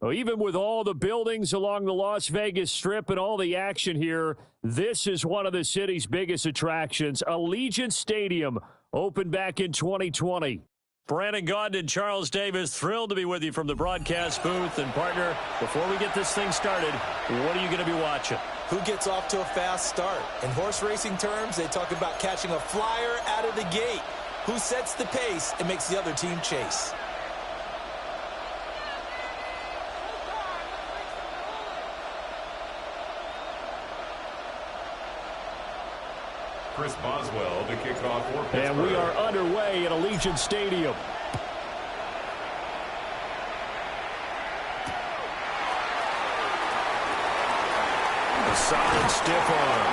Well, even with all the buildings along the Las Vegas Strip and all the action here, this is one of the city's biggest attractions. Allegiant Stadium opened back in 2020. Brandon Gaudin and Charles Davis, thrilled to be with you from the broadcast booth. And, partner, before we get this thing started, what are you going to be watching? Who gets off to a fast start? In horse racing terms, they talk about catching a flyer out of the gate. Who sets the pace and makes the other team chase? Chris Boswell to kick off for Pittsburgh. And we are underway at Allegiant Stadium. A solid stiff arm.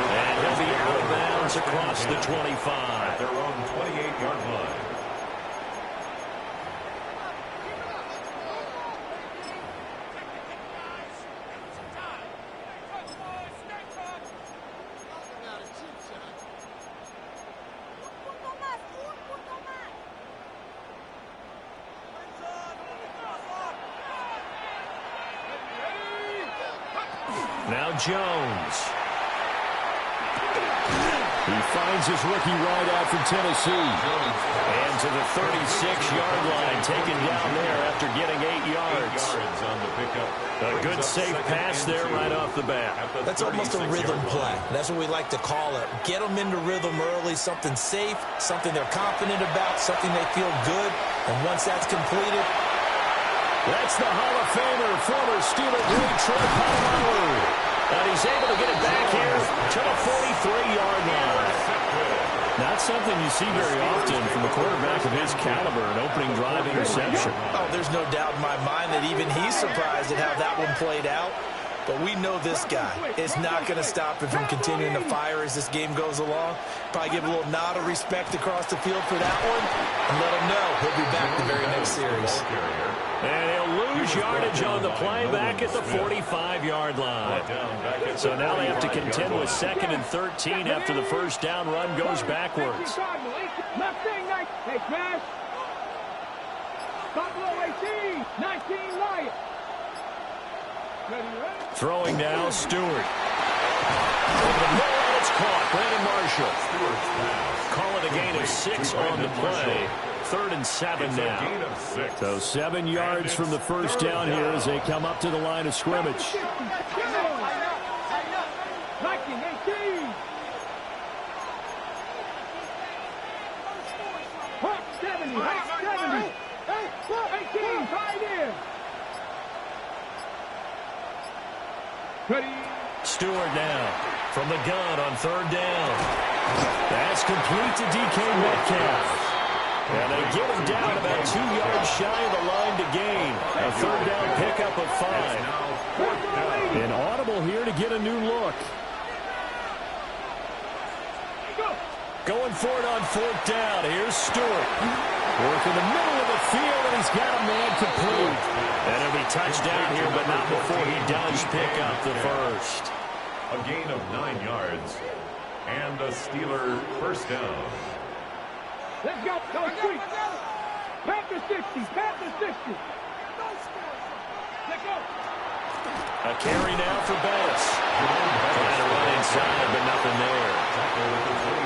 And he'll be out of bounds across the 25. At their own 28-yard line. Now Jones. He finds his rookie wideout from Tennessee. And to the 36-yard line, taken down there after getting 8 yards. On the pickup. A good safe pass there right off the bat. That's almost a rhythm play. That's what we like to call it. Get them into rhythm early, something safe, something they're confident about, something they feel good. And once that's completed, that's the Hall of Famer, former Steeler great Troy Polamalu. And he's able to get it back here to the 43-yard line. Not something you see very often from a quarterback of his caliber, an opening drive interception. Oh, there's no doubt in my mind that even he's surprised at how that one played out. But we know this guy is not going to stop him from continuing to fire as this game goes along. Probably give a little nod of respect across the field for that one and let him know he'll be back the very next series. And he'll lose yardage on the play back at the 45-yard line. So now they have to contend with 2nd and 13 after the first down run goes backwards. Left thing, hey, smash. Buffalo 18, 19 Lions. Throwing now, Stewart. Over the middle, and it's caught. Brandon Marshall. Call it a gain of 6 on the play. 3rd and 7 now. So 7 yards from the first down here as they come up to the line of scrimmage. Stewart now from the gun on 3rd down. That's complete to DK Metcalf. And they get him down about 2 yards shy of the line to gain. A 3rd down pickup of 5. An audible here to get a new look. Going for it on 4th down. Here's Stewart. Working the middle of the field, and he's got a man complete. And it'll be touchdown here, but not before he does pick up the first. A gain of 9 yards. And a Steeler first down. Let's go. Go street. Panther 60. Panther 60. Let's go. A carry now for Bettis. Trying to run inside, but nothing there.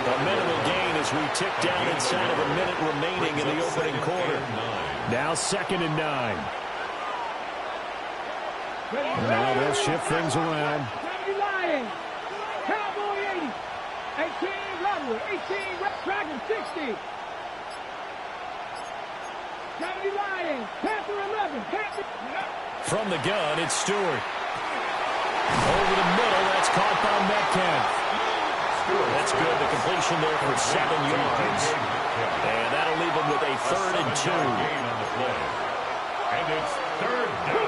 A minimal gain as we tick down inside of a minute remaining in the opening quarter. Now 2nd and 9. Now they'll shift things around. Cowboy 80. 18 Rebel. 18 Dragon 60. 70 Lions. Panther 11. Panther. From the gun, it's Stewart. Over the middle, that's caught by Metcalf. That's good. The completion there for 7 yards. And that'll leave him with a 3rd and 2. And it's 3rd down.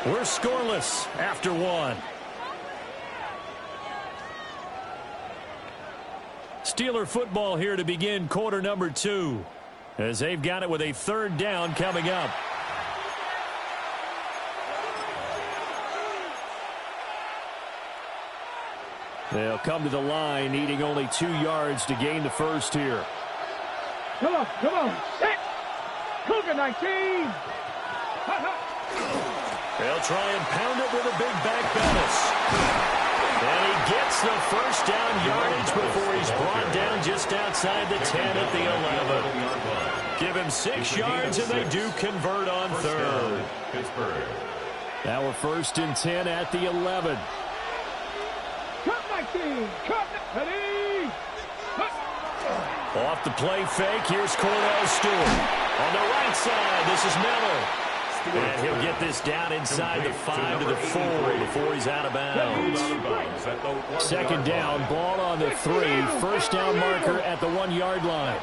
We're scoreless after 1. Steeler football here to begin quarter number 2. As they've got it with a 3rd down coming up. They'll come to the line, needing only 2 yards to gain the first here. Come on, come on. Set. Cougar 19. They'll try and pound it with a big back Bettis. And he gets the first down yardage before he's brought down just outside the 10 at the 11. Give him 6 yards, and they do convert on third. Pittsburgh. Now we're 1st and 10 at the 11. Cut 19. Cut. Ready. Cut. Off the play fake, here's Cordell Stewart. On the right side, this is Miller. And he'll get this down inside the 5 to the 4 before he's out of bounds. 2nd down, ball on the 3. 1st down marker at the 1-yard line.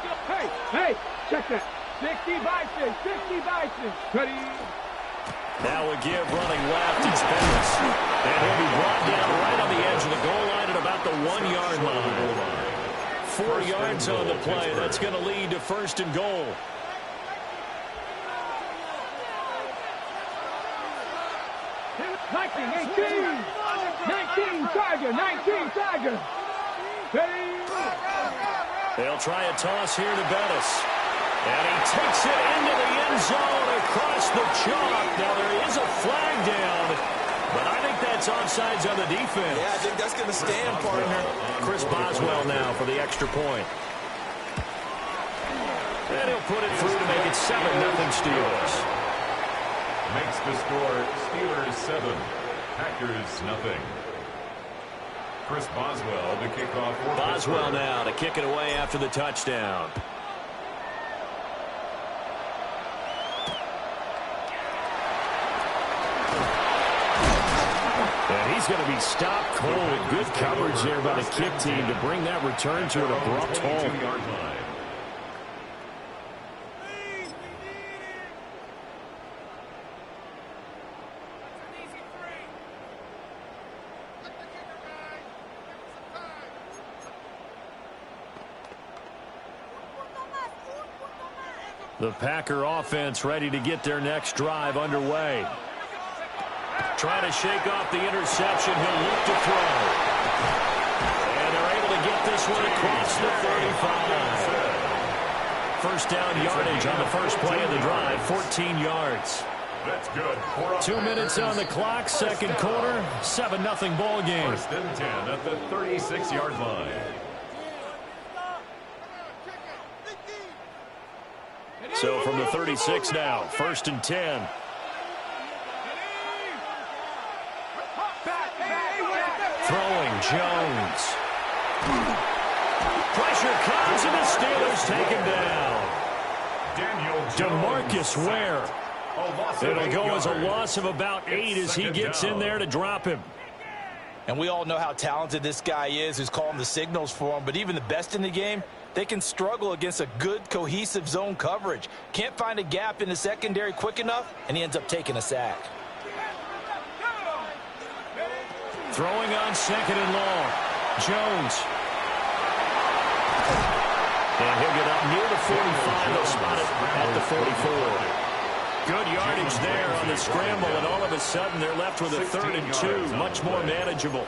Hey, check that. 60 by 6, 60 by 6. Ready. Now we give running left, it's Bettis. And he'll be brought down right on the edge of the goal line at about the 1-yard line. 4 yards on the play. That's going to lead to 1st and goal. Nineteen, 19 Tiger, 19 Tiger. Ready. They'll try a toss here to Bettis. And he takes it into the end zone across the chalk. Now there is a flag down, but I think that's offsides on the defense. Yeah, I think that's going to stand, partner. Chris Boswell now for the extra point. And he'll put it through to make it 7-0 Steelers. Makes the score Steelers 7, Packers 0. Chris Boswell to kick off for Boswell Pittsburgh. now to kick it away after the touchdown. And he's going to be stopped cold. Good coverage there by the kick team to bring that return to an abrupt halt. 22-yard line. The Packer offense ready to get their next drive underway. Trying to shake off the interception. He'll look to throw. And they're able to get this one across the 35. First down yardage on the first play of the drive, 14 yards. That's good. 2 minutes on the clock, 2nd quarter, 7-0 ball game. 1st and 10 at the 36-yard line. So from the 36 now, 1st and 10. Throwing, Jones. Pressure comes, and the Steelers take him down. DeMarcus Ware. It'll go as a loss of about 8 as he gets in there to drop him. And we all know how talented this guy is who's calling the signals for him, but even the best in the game, they can struggle against a good, cohesive zone coverage. Can't find a gap in the secondary quick enough, and he ends up taking a sack. Throwing on 2nd and long. Jones. And he'll get up near the 45. They'll spot it at the 44. Good yardage there on the scramble, and all of a sudden they're left with a 3rd and 2. Much more manageable.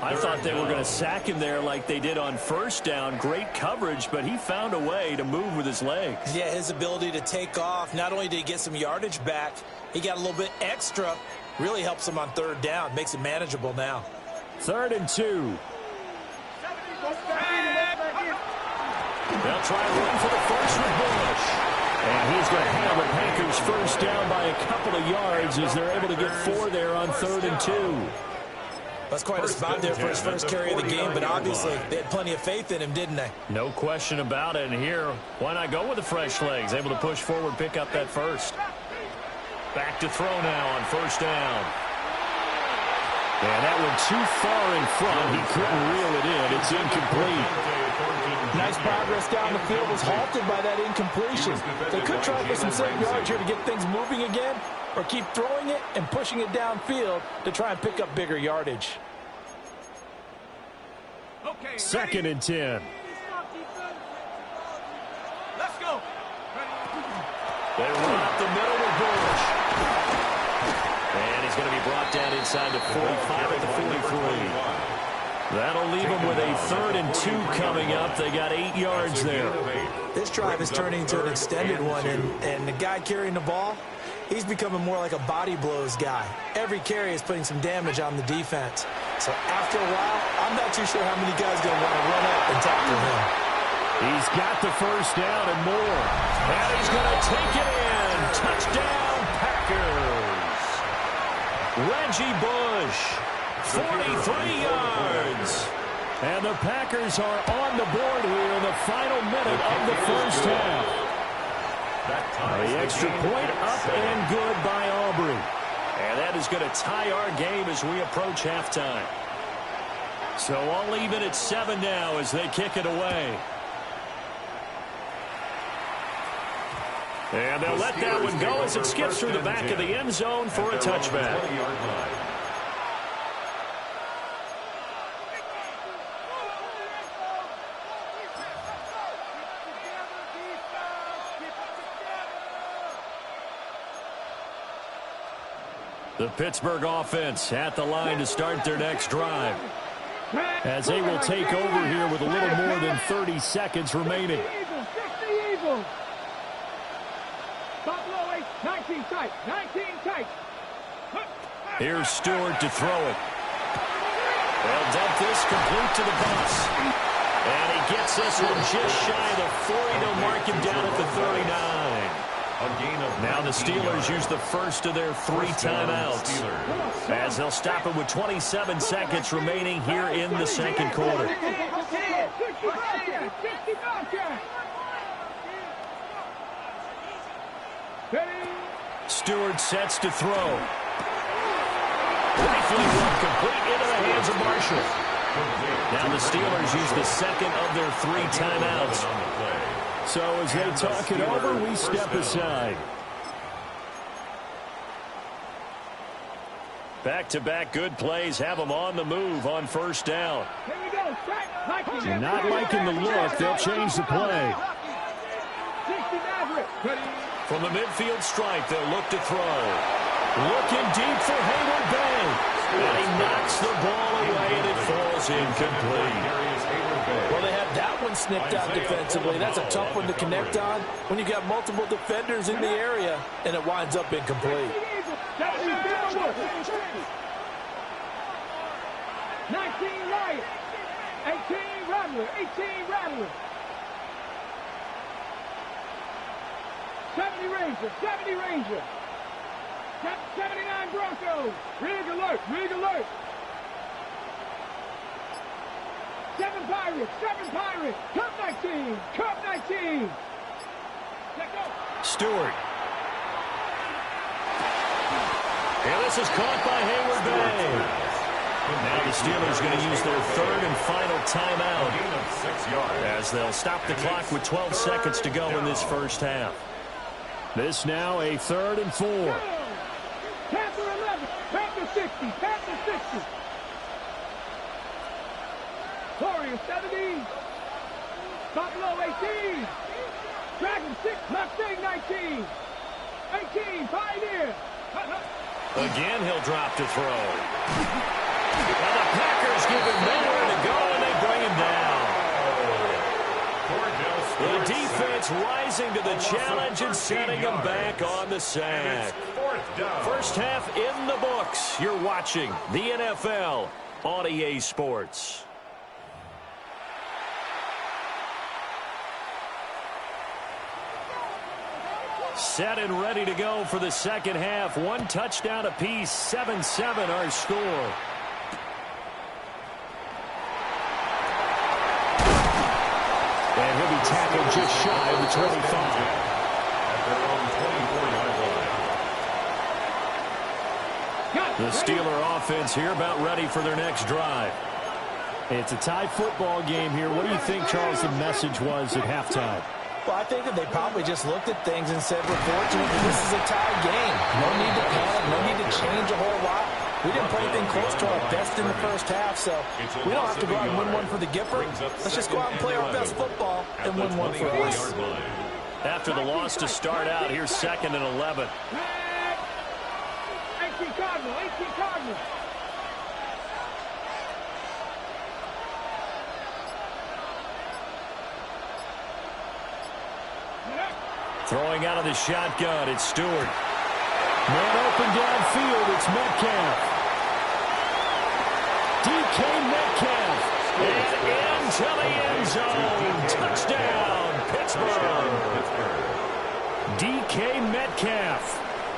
I thought they were going to sack him there like they did on 1st down. Great coverage, but he found a way to move with his legs. Yeah, his ability to take off, not only did he get some yardage back, he got a little bit extra. Really helps him on 3rd down. Makes it manageable now. 3rd and 2. They'll try to run for the first with Bush. And he's going to have the Packers first down by a couple of yards as they're able to get 4 there on 3rd and 2. That's quite a spot there for his first carry of the game, but obviously they had plenty of faith in him, didn't they? No question about it. And here, why not go with the fresh legs? Able to push forward, pick up that first. Back to throw now on 1st down. And that one too far in front. He couldn't reel it in. It's incomplete. Nice progress down the field was halted by that incompletion. They could try for some safe yards here to get things moving again, or keep throwing it and pushing it downfield to try and pick up bigger yardage. 2nd and 10. Let's go. They run up the middle with Bush. And he's going to be brought down inside the 45 at the 43. That'll leave them with a 3rd and 2 coming up. They got 8 yards there. This drive is turning into an extended one, and the guy carrying the ball, he's becoming more like a body blows guy. Every carry is putting some damage on the defense. So after a while, I'm not too sure how many guys are going to want to run up and tackle him. He's got the first down and more. And he's going to take it in. Touchdown, Packers. Reggie Bush, 43 yards. And the Packers are on the board here in the final minute of the first half. The extra point up and good by Aubrey. And that is going to tie our game as we approach halftime. So all even at 7 now as they kick it away. And they'll let that one go as it skips through the back of the end zone for a touchback. The Pittsburgh offense at the line to start their next drive, as they will take over here with a little more than 30 seconds remaining. Here's Stewart to throw it. They'll dump this complete to the bus. And he gets this one just shy of the 40. They'll mark him down at the 39. Now the Steelers use the first of their 3 timeouts, as they'll stop it with 27 seconds remaining here in the second quarter. Stewart sets to throw. Rifling one complete into the hands of Marshall. Now the Steelers use the second of their 3 timeouts. So as they talk it over, we step aside. Back-to-back good plays have them on the move on first down. Not liking the look, they'll change the play. From the midfield stripe, they'll look to throw. Looking deep for Hayward Bay. And he knocks the ball away, and it falls incomplete. Well, they had that one snipped out defensively. That's a tough one to connect on when you got multiple defenders in the area, and it winds up incomplete. 19 Riot, 18 Rattler, 18 Rattler. 70 Ranger, 70 Ranger. 79 Broncos. Rig alert, rig alert. 7 Pirates, 7 Pirates. Cup 19, Cup 19. Let go. Stewart. And this is caught by Hayward Bay. Now the Steelers going to use their 3rd and final timeout, as they'll stop the clock with 12 seconds to go in this first half. This now a 3rd and 4. Panther 11, Panther 60, Panther 60. Warrior 70. Buffalo 18. Dragon 6, Mustang 19. 18, Pioneer. Again, he'll drop to throw. And the Packers give him nowhere to go, and they bring him down. The defense rising to the challenge and setting him back on the sack. First half in the books. You're watching the NFL on EA Sports. Set and ready to go for the second half. 1 touchdown apiece, 7-7 our score. And he'll be tackled just shy of the 25. The Steeler offense here about ready for their next drive. It's a tie football game here. What do you think, Charles, the message was at halftime? Well, I think that they probably just looked at things and said, we're fortunate that this is a tie game. No need to panic, no need to change a whole lot. We didn't play anything close to our best in the first half, so we don't have to go out and win one for the Gipper. Let's just go out and play our best football and win one for us. After the loss to start out, here's 2nd and 11. 18 Cardinal, 18 Cardinal. Throwing out of the shotgun, it's Stewart. Man open downfield, it's Metcalf. DK Metcalf. And into the end zone. Touchdown, Pittsburgh. DK Metcalf.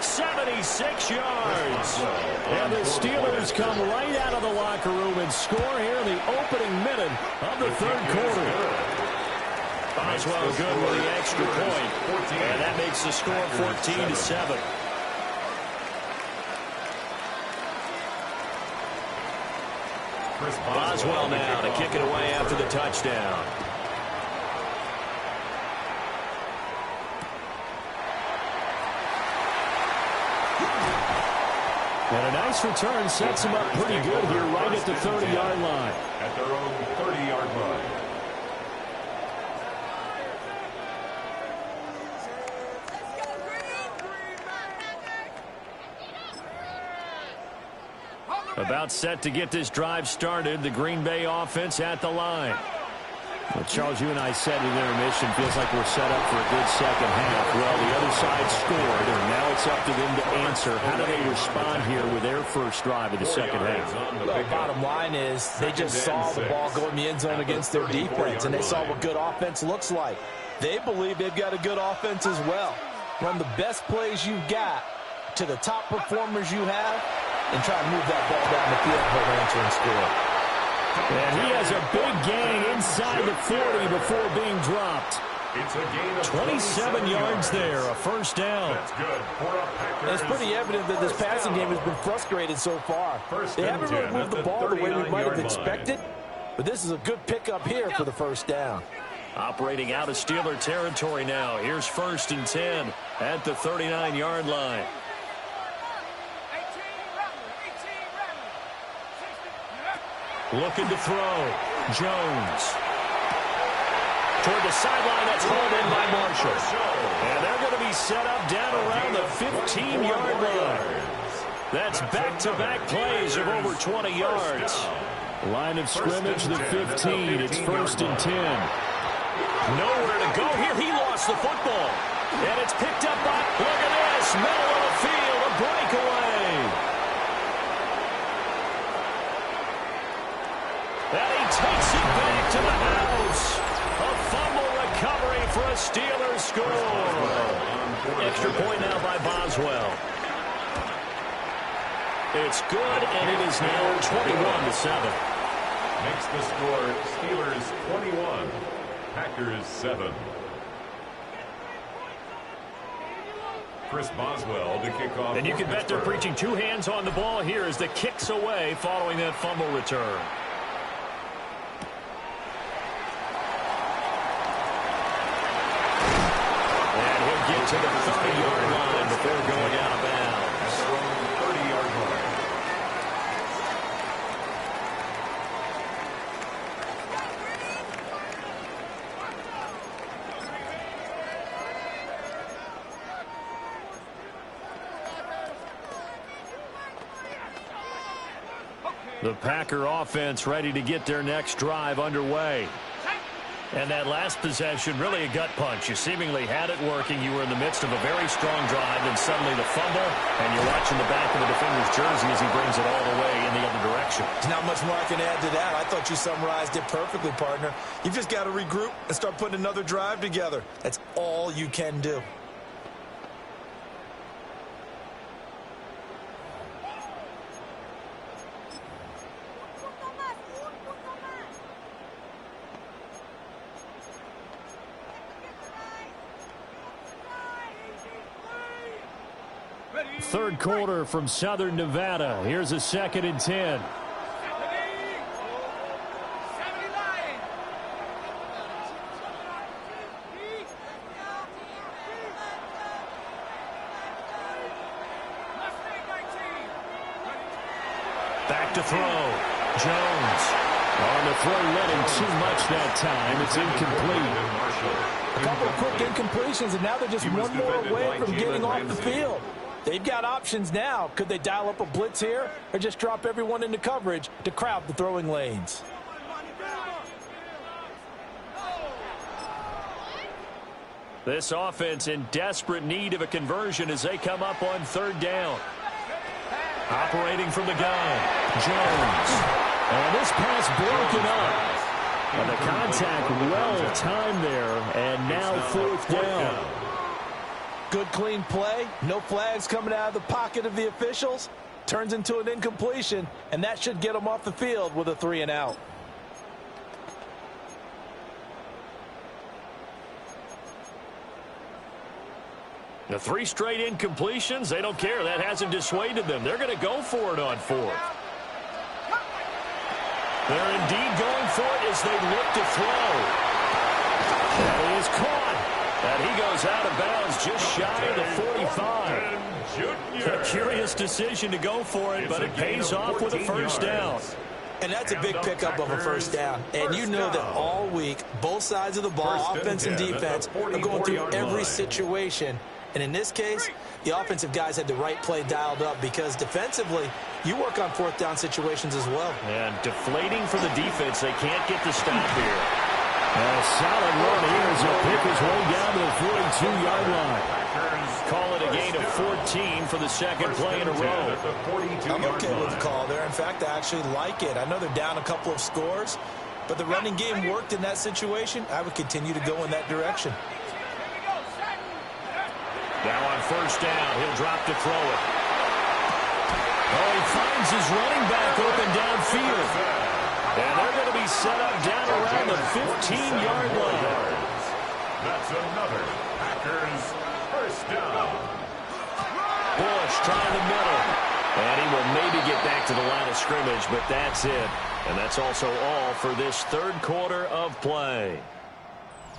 76 yards. And the Steelers come right out of the locker room and score here in the opening minute of the third quarter. Boswell good with the extra point. And that makes the score 14-7. Boswell now to kick it away after the touchdown. And a nice return sets him up pretty good here right at the 30-yard line. At their own 30-yard line. About set to get this drive started. The Green Bay offense at the line. Well, Charles, you and I said in intermission, feels like we're set up for a good second half. Well, the other side scored, and now it's up to them to answer. How do they respond here with their first drive of the second half? Well, bottom line is they just saw the ball go in the end zone against their defense, and they saw what good offense looks like. They believe they've got a good offense as well. Run the best plays you've got to the top performers you have, and try to move that ball down the field for an answering score. And he has a big gain inside the 40 before being dropped. It's a gain of 27 yards there, a first down. That's good for a Packers. It's pretty evident that this passing game has been frustrated so far. They haven't really moved the ball the way we might have expected, but this is a good pickup here for the first down. Operating out of Steeler territory now. Here's 1st and 10 at the 39-yard line. Looking to throw. Jones. Toward the sideline, that's hauled in by Marshall. And they're going to be set up down around the 15-yard line. That's back-to-back plays of over 20 yards. Line of scrimmage, the 15. It's 1st and 10. Nowhere to go here. He lost the football. And it's picked up by, look at this, middle of the field, a breakaway. And he takes it back to the house. A fumble recovery for a Steelers score. Extra point now by Boswell. It's good, and it is now 21-7. Makes the score Steelers 21, Packers 7. Chris Boswell to kick off. And you can bet they're preaching two hands on the ball here as the kick's away following that fumble return. Get to the 30-yard line before going out of bounds. 30-yard line. The Packer offense ready to get their next drive underway. And that last possession, really a gut punch. You seemingly had it working. You were in the midst of a very strong drive, and suddenly the fumble, and you're watching the back of the defender's jersey as he brings it all the way in the other direction. There's not much more I can add to that. I thought you summarized it perfectly, partner. You've just got to regroup and start putting another drive together. That's all you can do. Third quarter from Southern Nevada. Here's a 2nd and 10. Back to throw. Jones. On the throw, led him too much that time. It's incomplete. A couple of quick incompletions, and now they're just one more away from getting off the field. They've got options now. Could they dial up a blitz here or just drop everyone into coverage to crowd the throwing lanes? This offense in desperate need of a conversion as they come up on third down. Operating from the gun, Jones. And this pass broken up. And the contact well timed there, and now fourth down. Good clean play, no flags coming out of the pocket of the officials. Turns into an incompletion, and that should get them off the field with a 3 and out. The 3 straight incompletions, they don't care. That hasn't dissuaded them. They're going to go for it on fourth. They're indeed going for it as they look to throw. That is caught. And he goes out of bounds just shy of the 45. A curious decision to go for it, but it pays off with a first down. And that's a big pickup of a first down. And you know that all week, both sides of the ball, offense and defense, are going through every situation. And in this case, the offensive guys had the right play dialed up because defensively, you work on fourth down situations as well. And deflating for the defense, they can't get the stop here. A solid run here as he'll pick his way down to the 42-yard line. Call it a gain of 14 for the second play in a row. I'm okay with the call there. In fact, I actually like it. I know they're down a couple of scores, but the running game worked in that situation. I would continue to go in that direction. Now on first down, he'll drop to throw it. Oh, he finds his running back open downfield. And they're going to be set up down around the 15-yard line. That's another Packers first down. Bush trying the middle. And he will maybe get back to the line of scrimmage, but that's it. And that's also all for this third quarter of play.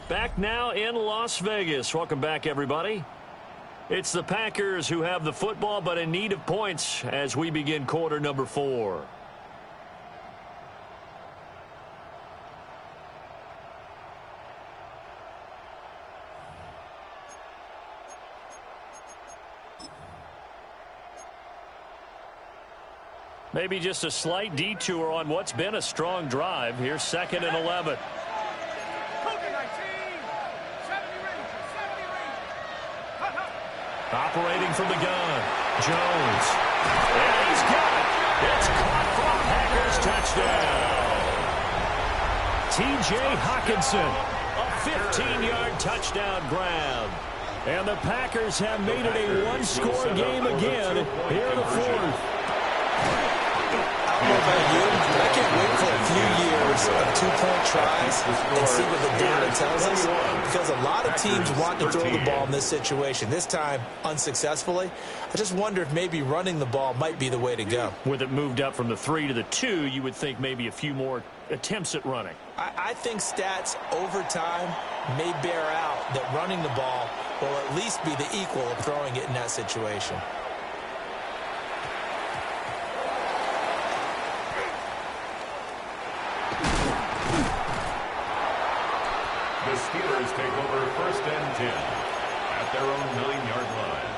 Back now in Las Vegas. Welcome back, everybody. It's the Packers who have the football, but in need of points as we begin quarter number 4. Maybe just a slight detour on what's been a strong drive. Here's 2nd and 11. Operating from the gun, Jones. And he's got it. It's caught for a Packers touchdown. T.J. Hockenson, a 15-yard touchdown grab. And the Packers have made it a one-score game again here in the fourth. I don't know about you, but I can't wait for a few years of two-point tries and see what the data tells us, because a lot of teams want to throw the ball in this situation. This time, unsuccessfully. I just wonder if maybe running the ball might be the way to go. With it moved up from the 3 to the 2, you would think maybe a few more attempts at running. I think stats over time may bear out that running the ball will at least be the equal of throwing it in that situation. The Steelers take over 1st and 10 at their own 9-yard line.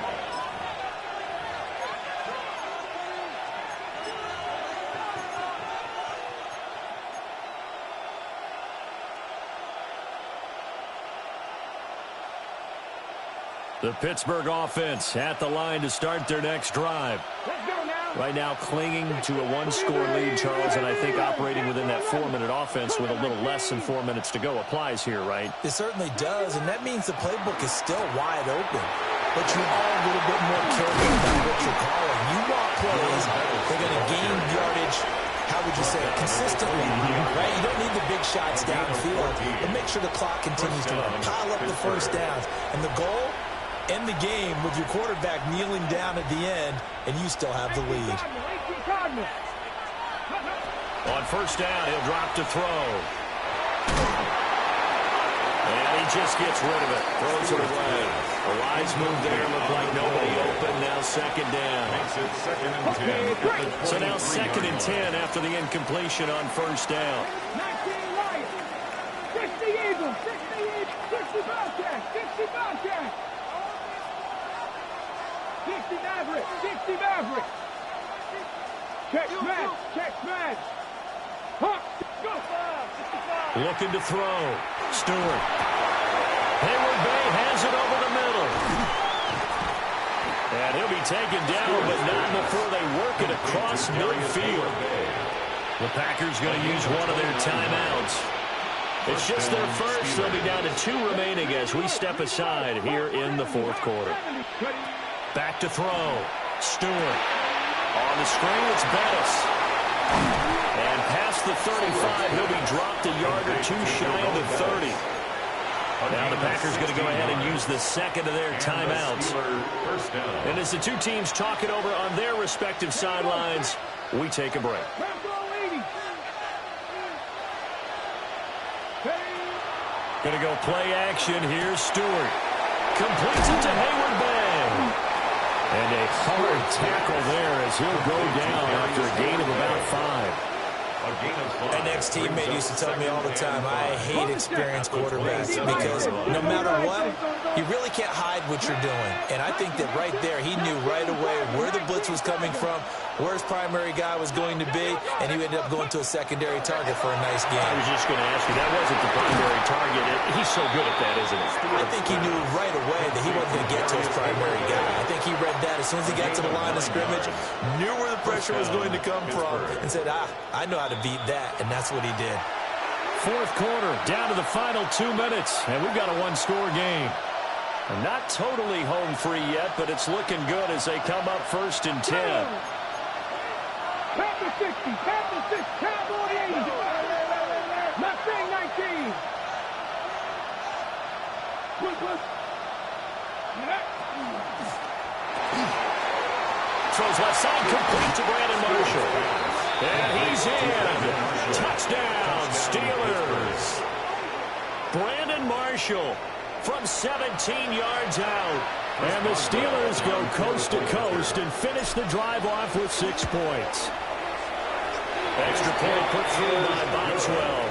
The Pittsburgh offense at the line to start their next drive. Right now clinging to a one-score lead, Charles, and I think operating within that 4-minute offense with a little less than 4 minutes to go applies here, right? It certainly does, and that means the playbook is still wide open. But you are a little bit more careful about what you're calling. You want plays that are going to gain yardage, how would you say it, consistently, right? You don't need the big shots downfield, but make sure the clock continues to run. Pile up the first downs. And the goal? End the game with your quarterback kneeling down at the end, and you still have the lead. On first down, he'll drop to throw. And he just gets rid of it. Throws it away. A wise move there. Looked like nobody open. Now 2nd down. Makes it 2nd and 10. So now 2nd and 10 after the incompletion on first down. 19 Lions, 60 Eagles, 60 Bobcats, 60 Bobcats. 60 Mavericks, 60 Mavericks. Check smash, check smash. Huh, go. Looking to throw. Stewart. Hayward Bay has taken down, but not before they work it across midfield. The Packers going to use one of their timeouts. It's just their first. They'll be down to 2 remaining as we step aside here in the fourth quarter. Back to throw. Stewart. On the screen, it's Bettis. And past the 35, he'll be dropped a yard or 2 shy of the 30. Now the Packers going to go ahead and use the second of their timeouts. And as the two teams talk it over on their respective sidelines, we take a break. Going to go play action. Here's Stewart. Completes it to Hayward Bay. And a hard tackle there as he'll go down after a gain of about 5. An ex-teammate used to tell me all the time, I hate experienced quarterbacks because no matter what, you really can't hide what you're doing. And I think that right there, he knew right away where the blitz was coming from, where his primary guy was going to be, and he ended up going to a secondary target for a nice game. I was just going to ask you, that wasn't the primary target. He's so good at that, isn't he? I think he knew right away that he wasn't going to get to his primary guy. I think he read that as soon as he got to the line of scrimmage, knew where the pressure was going to come from, and said, I know how to beat that, and that's what he did. Fourth quarter, down to the final 2 minutes, and we've got a one-score game. And not totally home free yet, but it's looking good as they come up 1st and 10. Panther 60, Panther 6, Cowboy 80. Mustang 19. Throws left side, complete to Brandon Marshall. And he's in. Touchdown, Steelers. Brandon Marshall from 17 yards out. And the Steelers go coast to coast and finish the drive off with 6 points. Extra point put through by Boswell.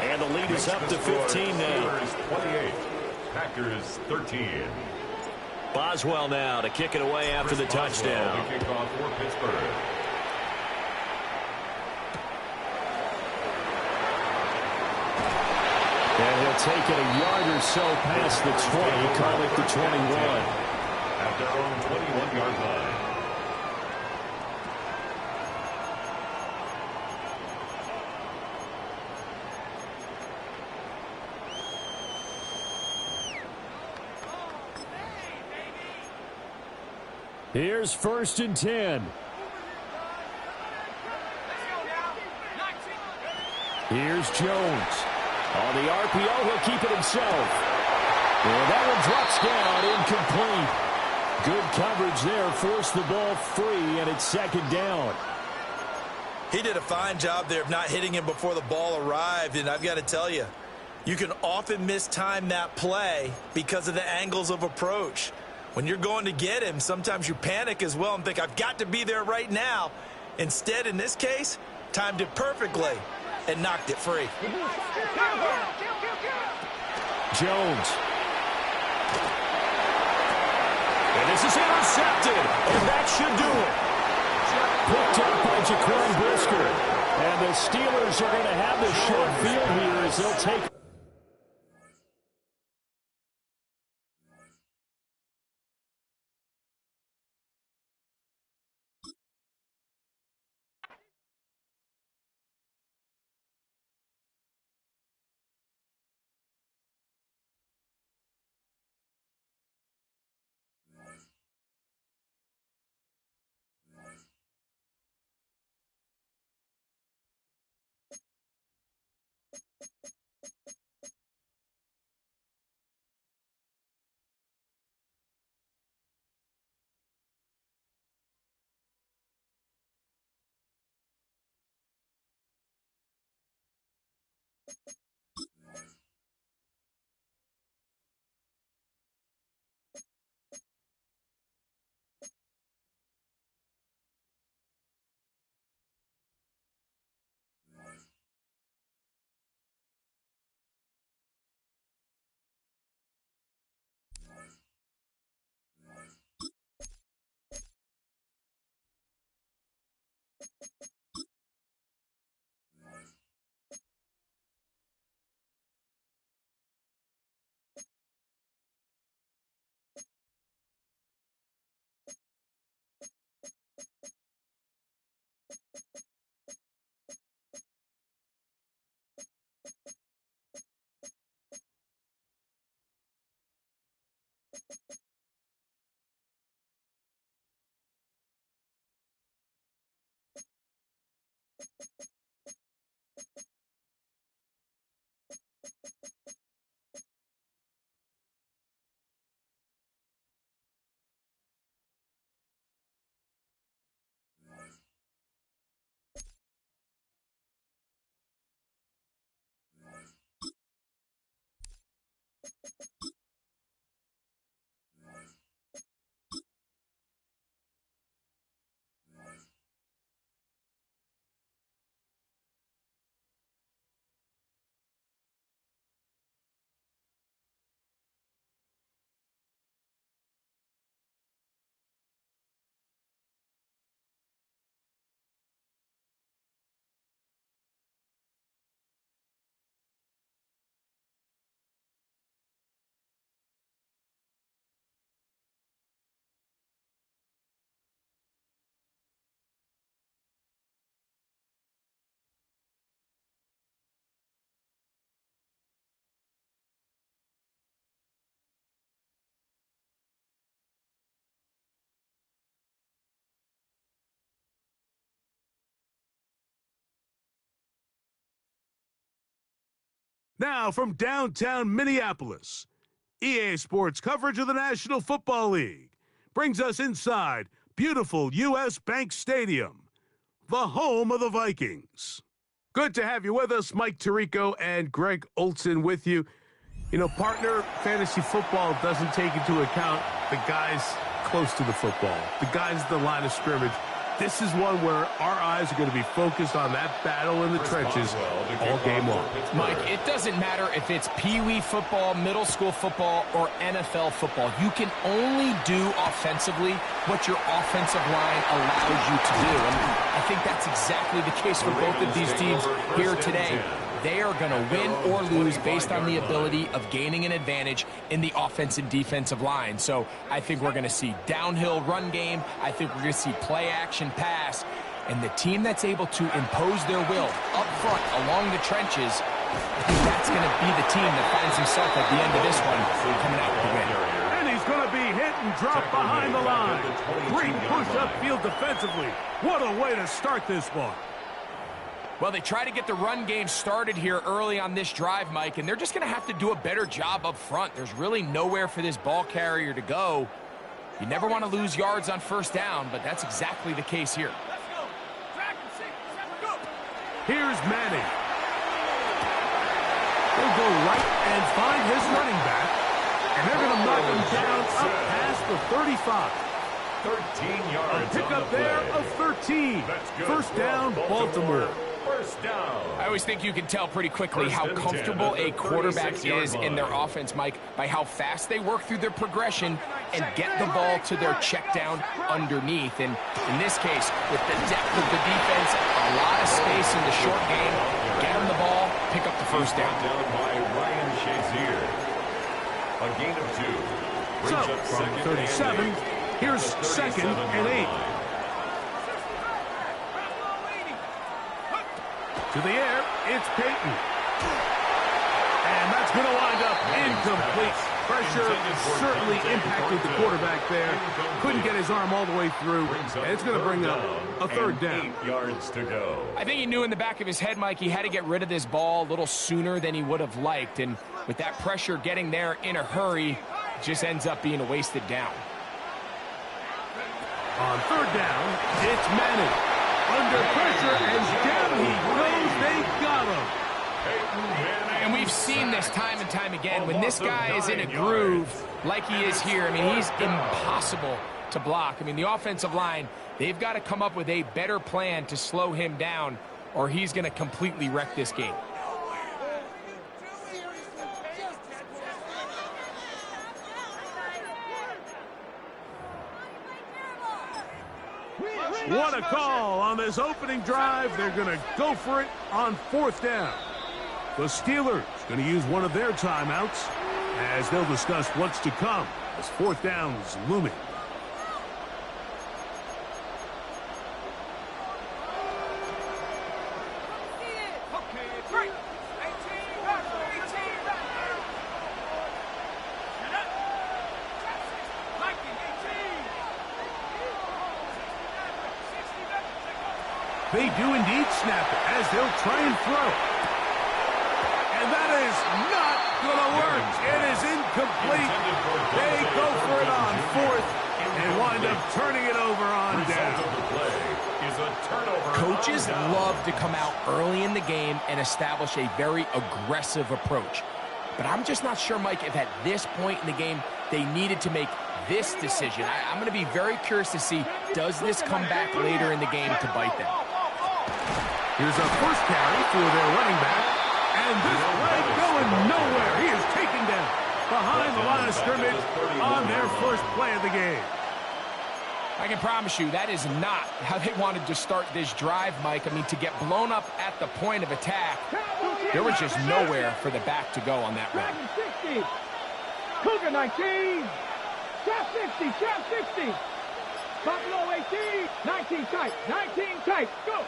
And the lead is up to 15 now. 28, Packers 13. Boswell now to kick it away after the touchdown. The kickoff for Pittsburgh. And he'll take it a yard or so past the 20, call it the 21. At their own 21-yard line. Here's 1st and 10. Here's Jones. On the RPO, he'll keep it himself. And that one drops down, incomplete. Good coverage there, forced the ball free, and it's 2nd down. He did a fine job there of not hitting him before the ball arrived, and I've got to tell you, you can often mistime that play because of the angles of approach. When you're going to get him, sometimes you panic as well and think, I've got to be there right now. Instead, in this case, timed it perfectly and knocked it free. Jones. And this is intercepted, and that should do it. Picked up by Jaquan Brisker. And the Steelers are going to have the short field here as they'll take Now from downtown Minneapolis, EA Sports coverage of the National Football League brings us inside beautiful U.S. Bank Stadium, the home of the Vikings. Good to have you with us, Mike Tirico and Greg Olson with you. You know, partner, fantasy football doesn't take into account the guys close to the football, the guys at the line of scrimmage. This is one where our eyes are going to be focused on that battle in the trenches all game long. Mike, it doesn't matter if it's Pee-wee football, middle school football, or NFL football. You can only do offensively what your offensive line allows you to do. And I think that's exactly the case for both of these teams here today. They are going to win or lose based on the ability of gaining an advantage in the offensive and defensive line. So I think we're going to see downhill run game. I think we're going to see play action pass. And the team that's able to impose their will up front along the trenches, I think that's going to be the team that finds himself at the end of this one coming out with the win. And he's going to be hit and dropped behind the line. Great push upfield defensively. What a way to start this one. Well, they try to get the run game started here early on this drive, Mike, and they're just going to have to do a better job up front. There's really nowhere for this ball carrier to go. You never want to lose yards on first down, but that's exactly the case here. Here's Manning. He'll go right and find his running back, and they're going to knock him down up past the 35. 13 yards. A pickup there of 13. First down, Baltimore. First down. I always think you can tell pretty quickly how comfortable a quarterback is in their offense, Mike, by how fast they work through their progression and get the ball to their check down underneath. And in this case, with the depth of the defense, a lot of space in the short game, get them the ball, pick up the first down. Down by Ryan Shazier. A gain of 2. So, from 37, here's second and 8. To the air, it's Peyton. And that's going to wind up incomplete. Pressure certainly impacted the quarterback there. Couldn't get his arm all the way through. And it's going to bring up a third down. 8 yards to go. I think he knew in the back of his head, Mike, he had to get rid of this ball a little sooner than he would have liked. And with that pressure getting there in a hurry, it just ends up being a wasted down. On third down, it's Manning. Under pressure, and down he goes. They got him. And we've seen this time and time again. When this guy is in a groove like he is here, I mean, he's impossible to block. I mean, the offensive line, they've got to come up with a better plan to slow him down, or he's going to completely wreck this game. What a call on this opening drive. They're going to go for it on fourth down. The Steelers going to use one of their timeouts as they'll discuss what's to come as fourth down is looming. They do indeed snap it as they'll try and throw. And that is not going to work. It is incomplete. They go for it on fourth and wind up turning it over on down. Coaches love to come out early in the game and establish a very aggressive approach. But I'm just not sure, Mike, if at this point in the game they needed to make this decision. I'm going to be very curious to see, does this come back later in the game to bite them? Here's a first carry for their running back. And this play going nowhere. He is taken down behind the line of scrimmage on their first play of the game. I can promise you that is not how they wanted to start this drive, Mike. I mean, to get blown up at the point of attack, there was just nowhere for the back to go on that run. 60. Cougar 19. Trap 60. Trap 60. Buffalo 18. 19 tight. 19 tight. Go.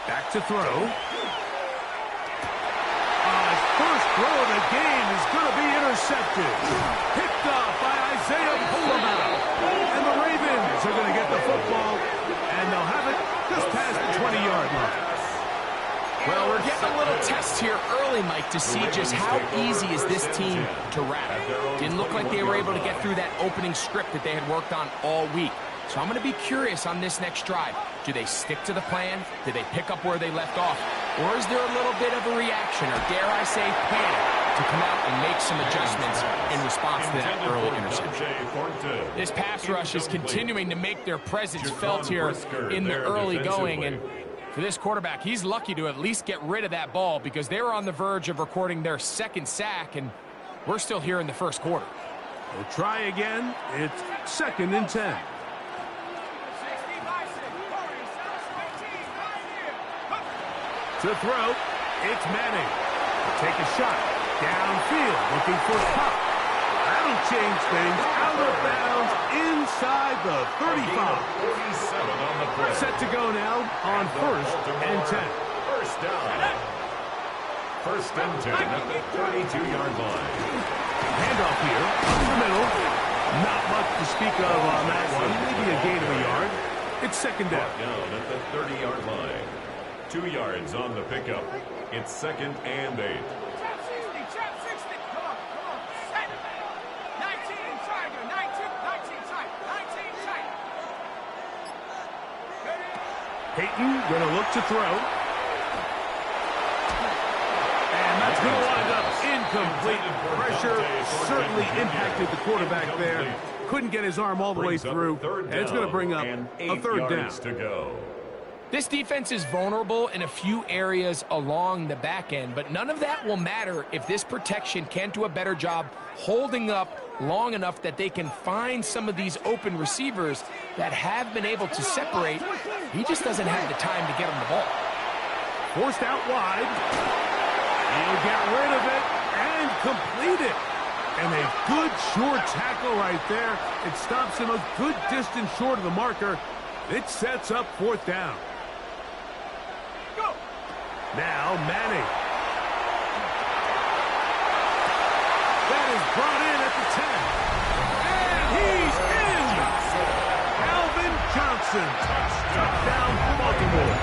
Back to throw. His first throw of the game is going to be intercepted. Picked off by Isaiah Pullman. And the Ravens are going to get the football, and they'll have it just past the 20-yard line. Well, we're getting a little test here early, Mike, to see just how easy is this team to rattle. Didn't look like they were able to get through that opening script that they had worked on all week. So I'm going to be curious on this next drive. Do they stick to the plan? Do they pick up where they left off? Or is there a little bit of a reaction, or dare I say panic, to come out and make some adjustments in response to that early interception? This pass rush is continuing to make their presence felt here in the early going. And for this quarterback, he's lucky to at least get rid of that ball because they were on the verge of recording their second sack, and we're still here in the first quarter. We'll try again. It's 2nd and 10. To throw, it's Manning. Take a shot. Downfield, looking for Pop. That'll change things. Out of bounds, inside the 35. Set to go now on 1st and 10. First down. 1st and 10 at the 32-yard line. Handoff here, up the middle. Not much to speak of on that one. Maybe a gain of a yard. It's 2nd down. Down at the 30-yard line. 2 yards on the pickup. It's 2nd and 8. Trap 60, trap 60. Come on, set. 19 tiger, 19 tight, 19 tight. Peyton gonna look to throw. And that's gonna wind up incomplete. Pressure certainly impacted the quarterback there. Couldn't get his arm all the way through. And it's gonna bring up a 3rd down. To go. This defense is vulnerable in a few areas along the back end, but none of that will matter if this protection can't do a better job holding up long enough that they can find some of these open receivers that have been able to separate. He just doesn't have the time to get him the ball. Forced out wide. He'll get rid of it and complete it. And a good short tackle right there. It stops him a good distance short of the marker. It sets up 4th down. Now Manning. That is brought in at the 10. And he's in! Calvin Johnson. Touchdown for Baltimore.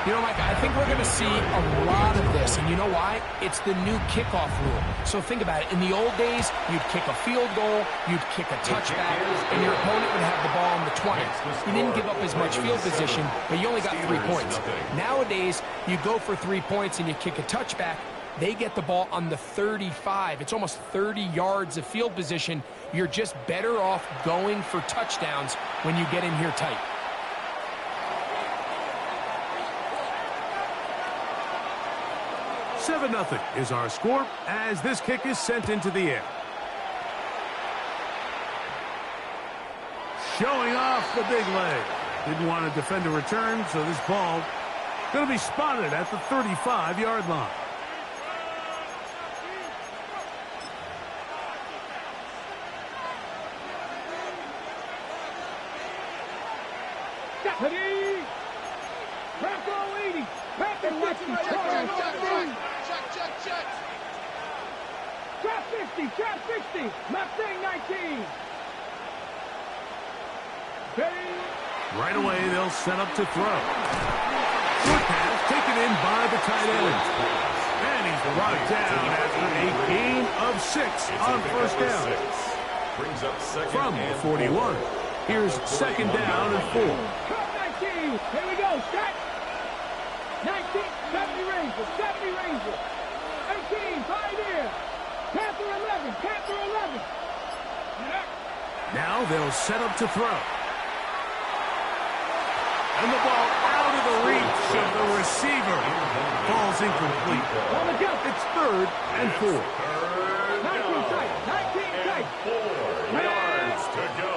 You know, Mike, I think we're going to see a lot of this. And you know why? It's the new kickoff rule. So think about it. In the old days, you'd kick a field goal, you'd kick a touchback, and your opponent would have the ball on the 20. You didn't give up as much field position, but you only got 3 points. Nowadays, you go for 3 points and you kick a touchback. They get the ball on the 35. It's almost 30 yards of field position. You're just better off going for touchdowns when you get in here tight. 7-0 is our score as this kick is sent into the air. Showing off the big leg. Didn't want to defend a return, so this ball going to be spotted at the 35-yard line. Deputy! Purple 80! Purple 60! Check. Trap 50! Trap 60! Mustang 19! Ready? Right away, they'll set up to throw. Short pass taken in by the tight end. And he's brought down after a gain of 6 on first down. Brings up second From the 41, here's second down and 4. Cut 19. Here we go. Set. 19. 70 Rangers. 70 Rangers. 18. Pioneer. Panther 11. Panther 11. Now they'll set up to throw. And the ball out of the reach of the receiver. Ball's incomplete. On the jump. It's 3rd and 4. 19 tight. 19 tight. 4 yards to go.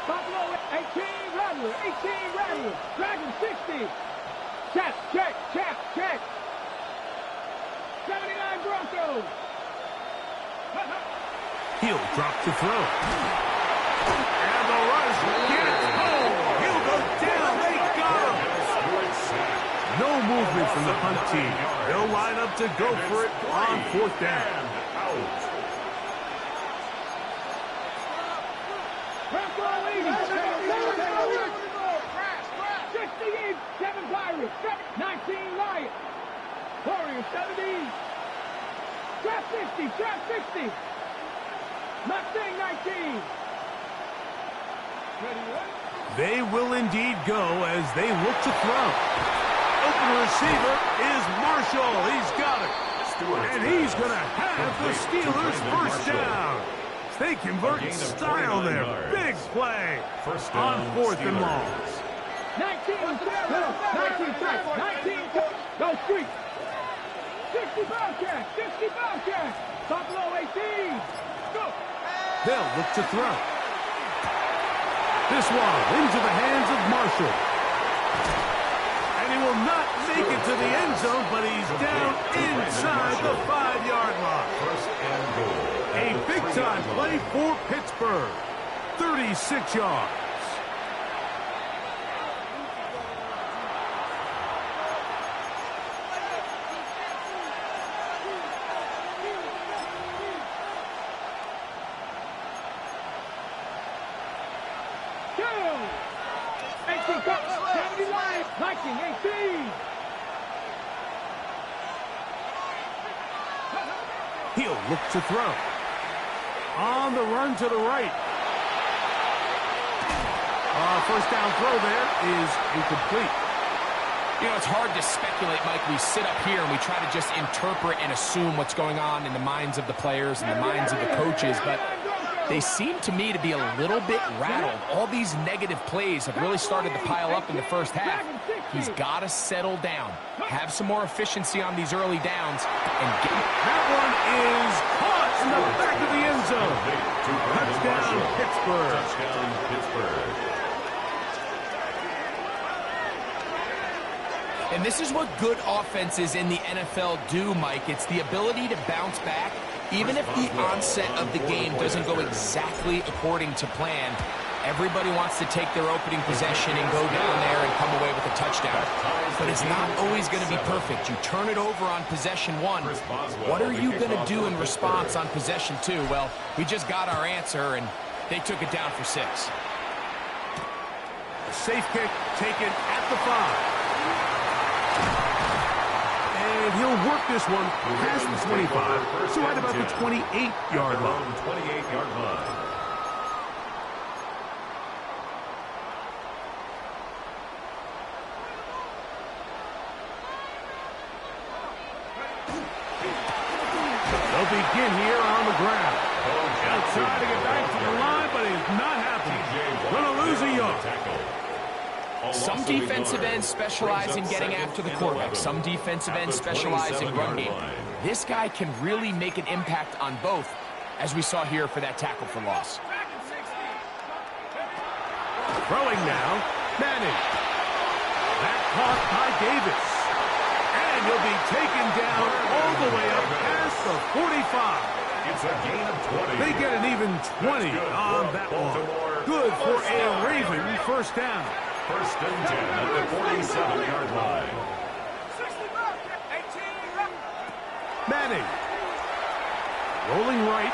Buffalo 18 Rattler. 18 Rattler. Dragon 60. Check. Check. Check. Check. 79 Broncos. He'll drop to throw. And the rush gets home. He'll go down. They got him. No movement from the punt team. They'll line up to go for it on 4th down. Bronco leading. 68. 7 Pirates. 19 Lions. Warriors 70. Trap 60. Trap 60. Mustang 19. They will indeed go as they look to throw. Open receiver is Marshall. He's got it. And he's going to have the Steelers first down. They convert in style there. Big play on 4th and long. 19 tight. 19 tight. Go street. 60 Bobcats. 60 Bobcats. Buffalo 18. Go. They'll look to throw. This one into the hands of Marshall. And he will not make it to the end zone, but he's down inside the 5-yard line. First and goal. A big-time play for Pittsburgh. 36 yards. He'll look to throw. On the run to the right. First down throw there is incomplete. You know, it's hard to speculate, Mike. We sit up here and we try to just interpret and assume what's going on in the minds of the players and the minds of the coaches, but they seem to me to be a little bit rattled. All these negative plays have really started to pile up in the first half. He's got to settle down, have some more efficiency on these early downs, and get it. That one is caught in the back of the end zone. Touchdown, Pittsburgh. Touchdown, Pittsburgh. And this is what good offenses in the NFL do, Mike. It's the ability to bounce back, even if the onset of the game doesn't go exactly according to plan. Everybody wants to take their opening possession and go down there and come away with a touchdown. But it's not always going to be perfect. You turn it over on possession 1. What are you going to do in response on possession 2? Well, we just got our answer, and they took it down for 6. A safe kick taken at the 5. And he'll work this one past the 25 to right about the 28-yard line. 28-yard line. They'll begin here on the ground. He'll try to get back to the line, but it's not happening. Going to lose a yard. Some defensive ends specialize in getting after the quarterback. Some defensive ends specialize in run game. This guy can really make an impact on both, as we saw here for that tackle for loss. Throwing now, Manning. That caught by Davis. And he'll be taken down all the way up past the 45. It's a gain of 20. They get an even 20 on that one. Good for a Raven first down. First and 10 at the 47-yard line. Manning. Rolling right.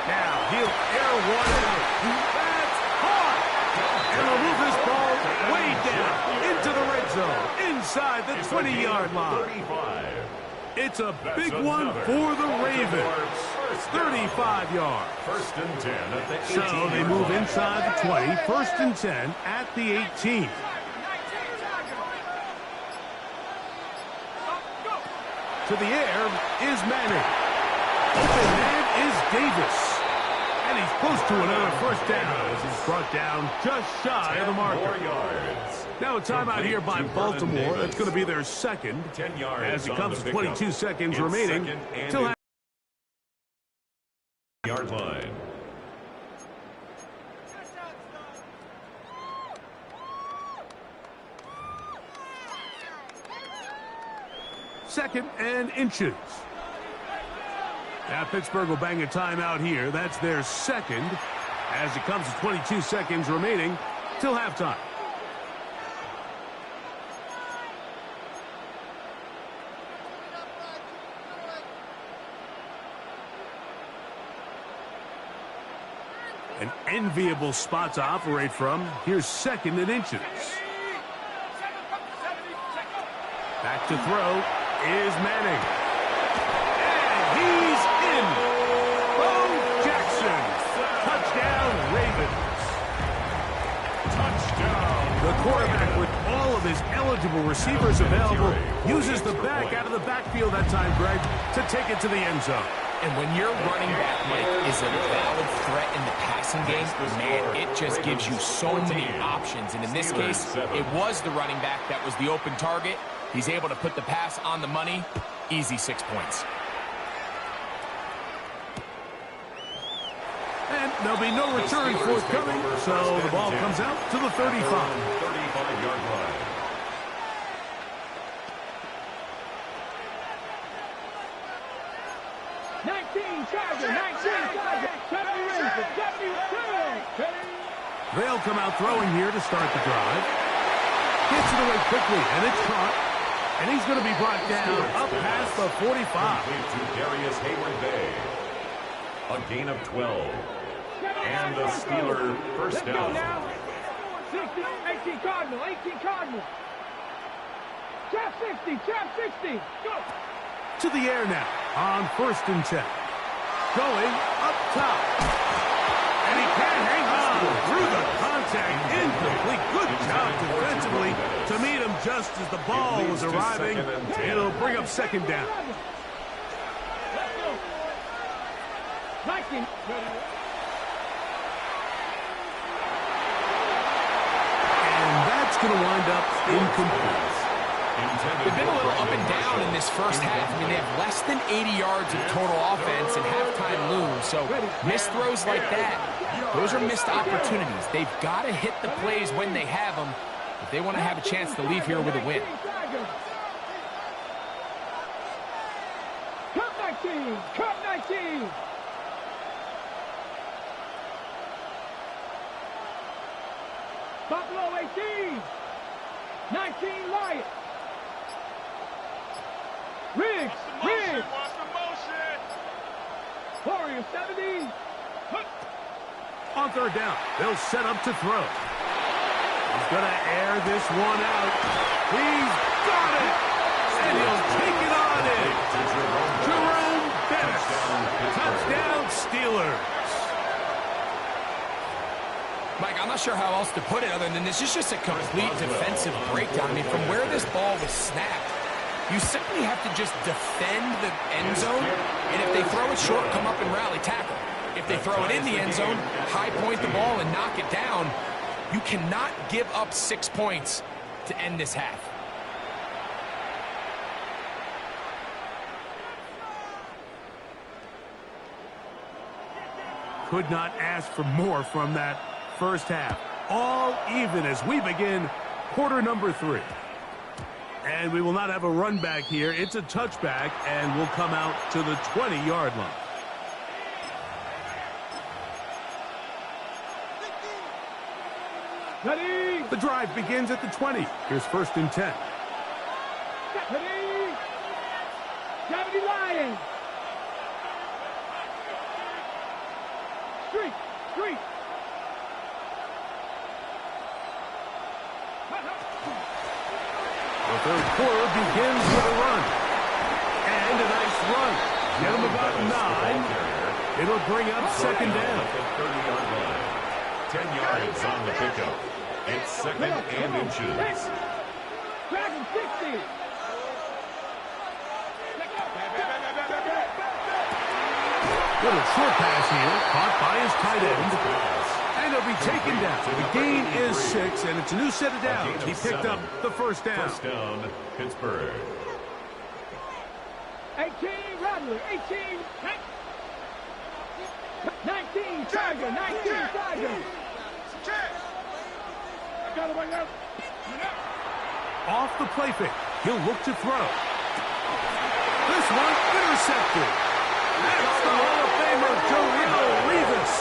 Now he'll air one out. That's caught. And they'll move this ball way down into the red zone, inside the 20-yard line. 35. It's a That's big one another for the Ravens. First down. 35 yards. First and 10 at the 18. So they move inside the 20, first and 10 at the 18. To the air is Manning. Open man is Davis. And he's close to another first down as he's brought down just shy of the marker. Yards. Now a timeout here by Baltimore. That's going to be their second 10 yards as it on comes the to pickup. 22 seconds It's remaining. second and Till yard line. second and inches. Now Pittsburgh will bang a timeout here. That's their second as it comes to 22 seconds remaining till halftime. An enviable spot to operate from. Here's second and inches. Back to throw is Manning. And he's in. Bo Jackson. Touchdown, Ravens. Touchdown. The quarterback, with all of his eligible receivers available, uses the back out of the backfield that time, Greg, to take it to the end zone. And when your running back, Mike, is a valid threat in the passing game, man, it just gives you so many options. And in this case, it was the running back that was the open target. He's able to put the pass on the money. Easy 6 points. And there'll be no return forthcoming, so the ball comes out to the 35. 35-yard line. They'll come out throwing here to start the drive. Gets it away quickly, and it's caught. And he's going to be brought down up past the 45. Complete to Darius Hayward-Bay. A gain of 12. And the Steeler first down. 18 Cardinal, 18 Cardinal. Trap 60, trap 60. Go. To the air now on first and 10. Going up top. And he can't hang on through the contact. Incomplete. Good job defensively to meet him just as the ball was arriving. It'll bring up second down. Let's go. 19. And that's going to wind up incomplete. They've been a little up and down in this first half. I mean, they have less than 80 yards of total offense and halftime lose. So missed throws like that, those are missed opportunities. They've got to hit the plays when they have them if they want to have a chance to leave here with a win. Cut 19, cut 19. Buffalo 18, 19 Lions. Riggs, Riggs. Warrior 70. On third down, they'll set up to throw. He's going to air this one out. He's got it. And he'll take it on in. Jerome Bettis. Touchdown, Steelers. Mike, I'm not sure how else to put it other than this is just a complete defensive breakdown. I mean, from where this ball was snapped, you simply have to just defend the end zone, and if they throw it short, come up and rally tackle. If they throw it in the end zone, high point the ball and knock it down. You cannot give up 6 points to end this half. Could not ask for more from that first half. All even as we begin quarter number 3. And we will not have a run back here. It's a touchback, and we'll come out to the 20-yard line. Ready. The drive begins at the 20. Here's first and 10. Ready. 70 Lions. Street, street. third quarter begins with a run. And a nice run. Get him about 9. It'll bring up second down. At the 30-yard line. 10 yards on the pickup. It's second and inches. Dragon 60. Little short pass here, caught by his tight end. And he'll be taken down. The gain is 6, and it's a new set of downs. He picked up the first down. First down, Pittsburgh. 18, Rattler. 18, 19, Tiger. 19, Tiger. Off the play fake. He'll look to throw. This one intercepted. That's the Hall of Famer, Darrelle Revis.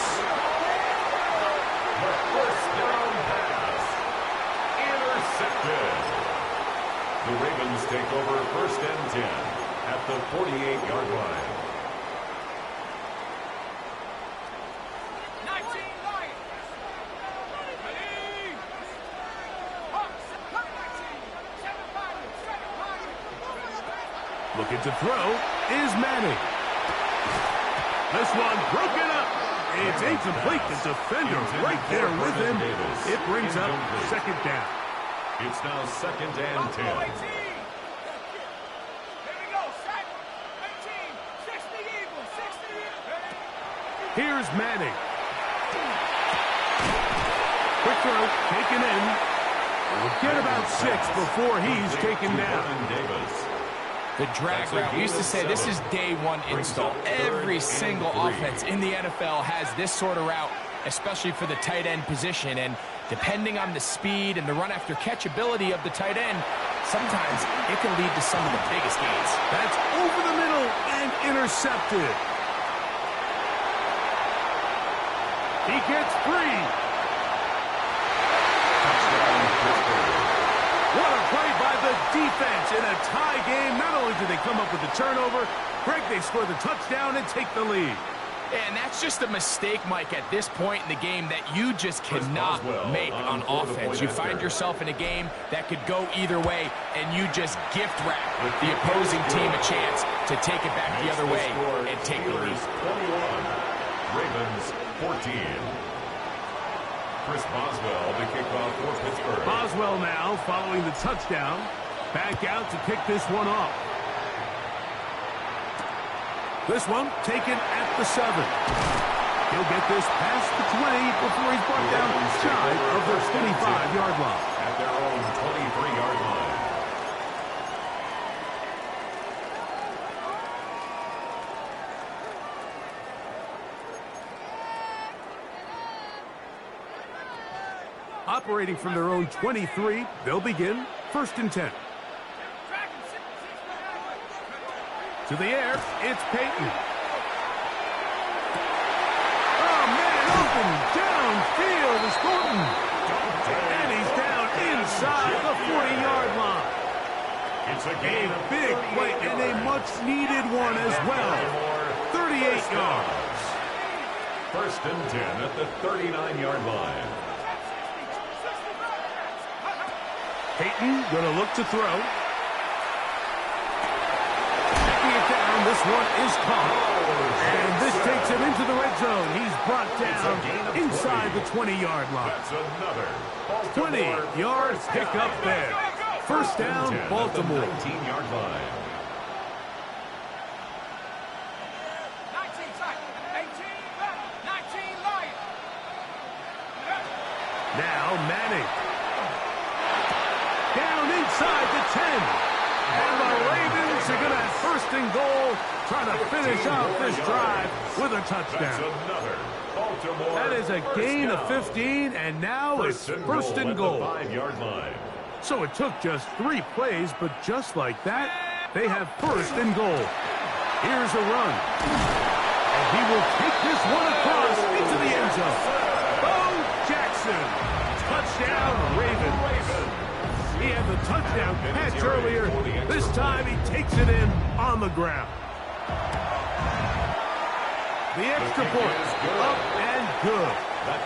The first down pass. Intercepted. The Ravens take over first and 10 at the 48-yard line. 19 Lions. Looking to throw is Manning. This one broken up. It's incomplete. The defender right there with him. It brings up second down. It's now second and 10. Here we go. Set. 18. 60 Eagles. 60 Eagles. Here's Manning. Quick throw, taken in. We'll get about 6 before he's taken down. Davis. The drag route. We used to say this is day one install. Every single offense in the NFL has this sort of route, especially for the tight end position. And depending on the speed and the run after catch ability of the tight end, sometimes it can lead to some of the biggest gains. That's over the middle and intercepted. He gets free. What a play by the defense in a tie game. Not only did they come up with the turnover, Greg, they score the touchdown and take the lead. And that's just a mistake, Mike, at this point in the game that you just cannot make on offense. You find yourself in a game that could go either way, and you just gift wrap the opposing team a chance to take it back the other way and take the lead. 21. Ravens 14. Chris Boswell to kick off for Pittsburgh. Boswell now following the touchdown. Back out to kick this one off. This one taken at the 7. He'll get this past the 20 before he's brought down shy of the 25-yard line. At their own 23-yard line. Operating from their own 23, they'll begin first and 10. To the air, it's Peyton. Oh, man, open downfield is Gordon. And he's down inside the 40-yard line. It's a Big play and a much-needed one as well. 38 yards. First and 10 at the 39-yard line. Peyton going to look to throw. Taking it down, this one is caught. And this takes him into the red zone. He's brought down inside the 20-yard line. That's another 20-yard pickup there. First down, Baltimore. 19-yard line. 19 Tiger. 18 Lions. Now Manning. Down inside the 10. And the Ravens are going to have first and goal, trying to finish off this drive with a That's touchdown. another Baltimore. That is a gain of 15, and now it's first and goal. At the 5-yard line. So it took just 3 plays, but just like that, they have first and goal. Here's a run. And he will take this one across into the end zone. Bo Jackson. Touchdown, Ravens. He had the touchdown catch earlier. This time he takes it in on the ground. The extra point, up and good.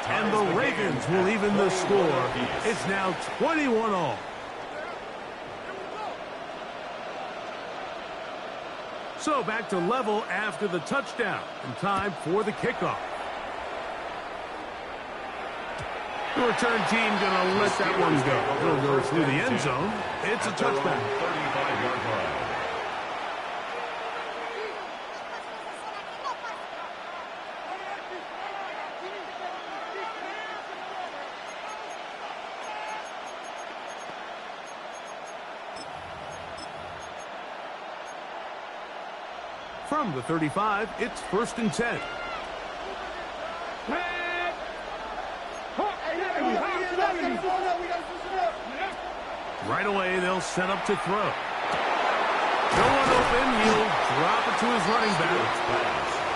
And the Ravens will even the score. It's now 21-all. So back to level after the touchdown, and time for the kickoff. The return team going to let that one go. It'll go through the end zone. It's a touchback. 35-yard line. From the 35, it's 1st and 10. Right away, they'll set up to throw. No one open. He'll drop it to his running back.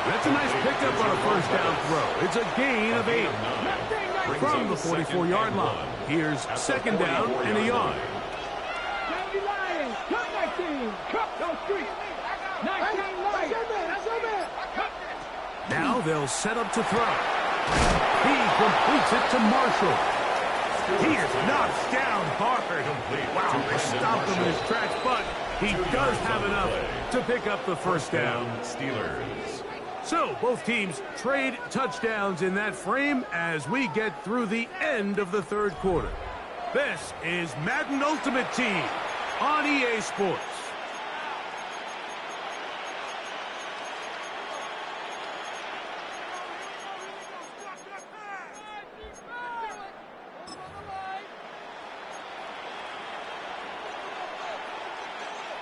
That's a nice pickup on a first down throw. It's a gain of 8. From the 44-yard line, here's 2nd down and a yard. Now they'll set up to throw. He completes it to Marshall. He is knocked down hard. Wow, they stopped him in his tracks, but he does have enough to pick up the first down. Steelers. So both teams trade touchdowns in that frame as we get through the end of the 3rd quarter. This is Madden Ultimate Team on EA Sports.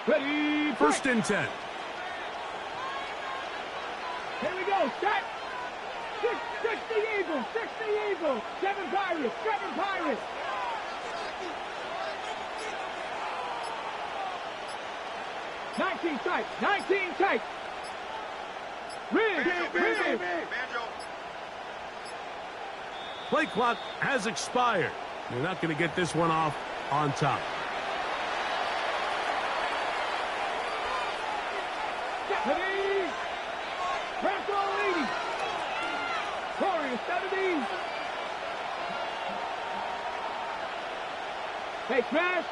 Ready, 1st and 10. Here we go, set. 60 Eagles, 60 Eagles. 7 Pirates, 7 Pirates. Nineteen tight. Rig. Play clock has expired. They're not going to get this one off on top. Ready. Press all 80. Warriors 70. Hey, smash.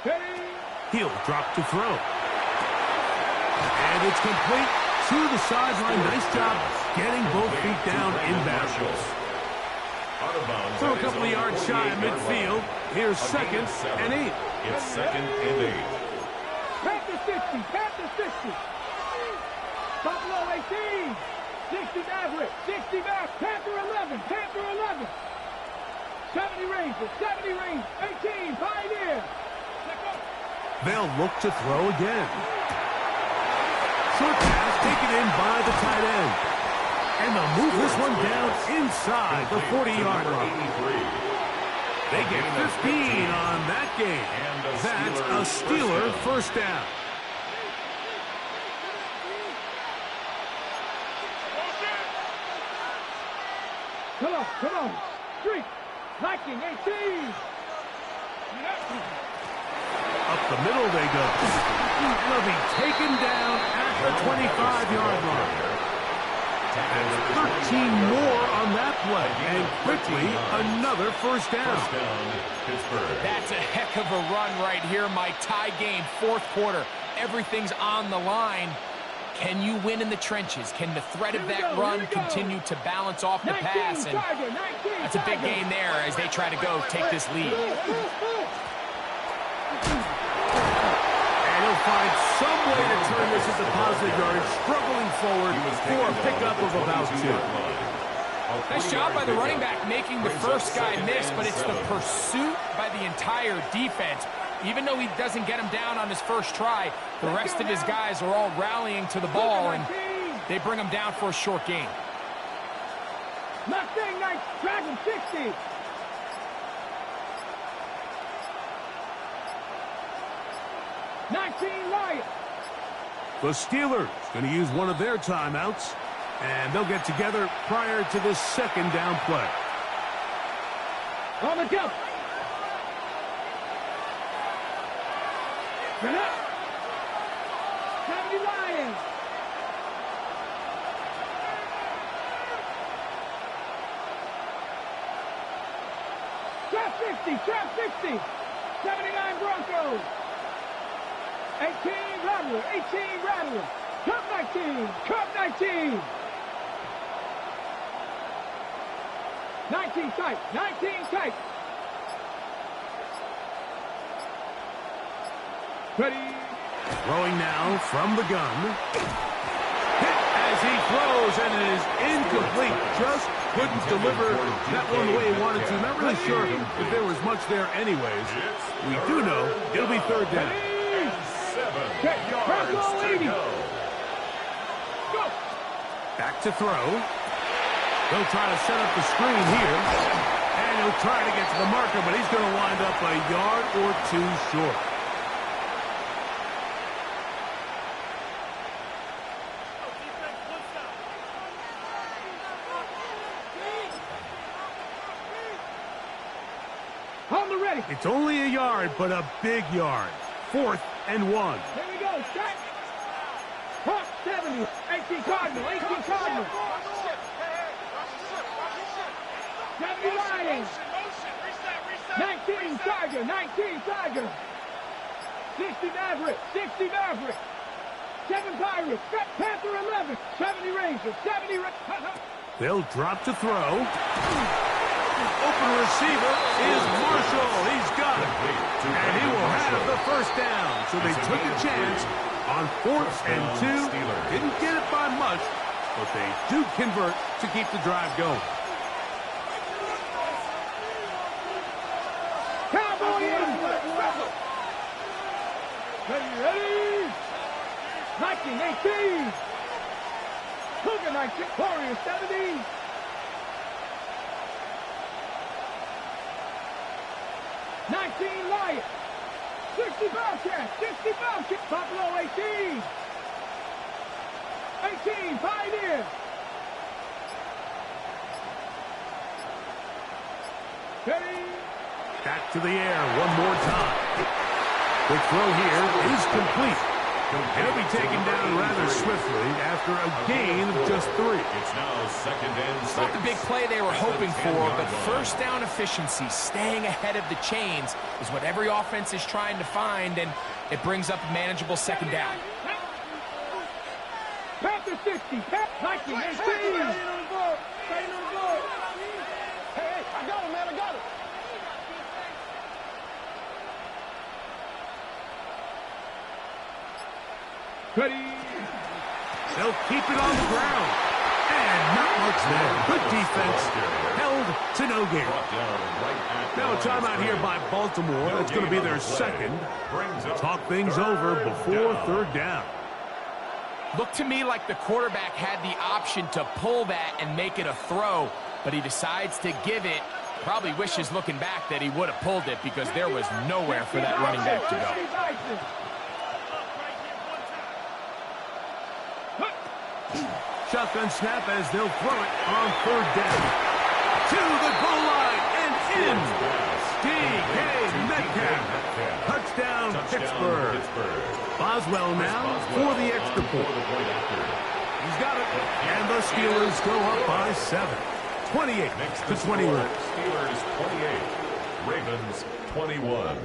Ready. He'll drop to throw. And it's complete to the sideline. Nice job getting both feet down in bounds. So a couple of yards shy of midfield. Here's 2nd and 8. It's 2nd and 8. Panther 60. Buffalo 18. 60 Maverick. 60 Maverick. Panther 11. 70 Rangers. 18. Pioneer. They'll look to throw again. Short pass taken in by the tight end. And they'll move this one down inside the 40-yard line. They get 15 on that game. That's a Steeler first down. Come on. Street. Viking 18. Up the middle they go. And they'll be taken down at the 25-yard line. That's 13 more on that play. And quickly, another first down. That's a heck of a run right here, Mike. Tie game, 4th quarter. Everything's on the line. Can you win in the trenches? Can the threat of that run continue to balance off the pass? And that's a big gain there as they try to go take this lead. And he'll find some way to turn this into positive yardage, struggling forward for a pickup of about 2. Nice job by the running back making the first guy miss, but it's the pursuit by the entire defense. Even though he doesn't get him down on his first try, the rest of his guys are all rallying to the ball, and they bring him down for a short gain. Mustang Knight, Dragon 60. Lions. The Steelers going to use one of their timeouts, and they'll get together prior to this 2nd down play. On the jump. Run up. 70 Lions. Trap 60. 79 Broncos. Rattler, 18, Rattler. Cup 19, Cup 19. 19 tight, 19 tight. Ready. Throwing now from the gun. Hit as he throws, and it is incomplete. Just couldn't deliver that one the way he wanted to. Not really sure if there was much there anyways. We do know it'll be third down. 7 yards to go. Back to throw. He'll try to set up the screen here. And he'll try to get to the marker, but he's going to wind up a yard or two short. On the ready. It's only a yard, but a big yard. 4th and 1. Here we go, set. Hawk 70, 18 Cardinal, 18 Cardinal. 70 Lions. 19 Tiger, 19 Tiger. 60 Maverick, 60 Maverick. 7 Pirates, Panther 11, 70 Rangers, 70 Rangers. They'll drop to throw. Open receiver is Marshall. He's got it. And he will have the first down. So they took a chance on 4th and 2. Didn't get it by much, but they do convert to keep the drive going. Cowboy in. Ready. 1918. Cougar 19. Warrior 70. 19 Lions. 60 Bobcats. 60 Bobcats. Buffalo 18. 18 Pioneer. Ready. Back to the air one more time. The throw here is complete. And he'll be taken down rather swiftly after a gain of just 3. It's now 2nd and 6. Not the big play they were hoping for, but first down efficiency, staying ahead of the chains, is what every offense is trying to find, and it brings up a manageable 2nd down. Panther 60. 1918. Hey, I got him, man. I got him. Ready. They'll keep it on the ground. And not much there. Good defense. Held to no gain. Now a timeout here by Baltimore. That's going to be their second. Talk things over before 3rd down. Looked to me like the quarterback had the option to pull that and make it a throw, but he decides to give it. Probably wishes looking back that he would have pulled it because there was nowhere for that running back to go. Shotgun snap as they'll throw it on 3rd down. To the goal line and in. DK Metcalf. Touchdown, Pittsburgh. Boswell now for the extra point. He's got it. And the Steelers go up by 7. 28-21. Steelers 28. Ravens 21.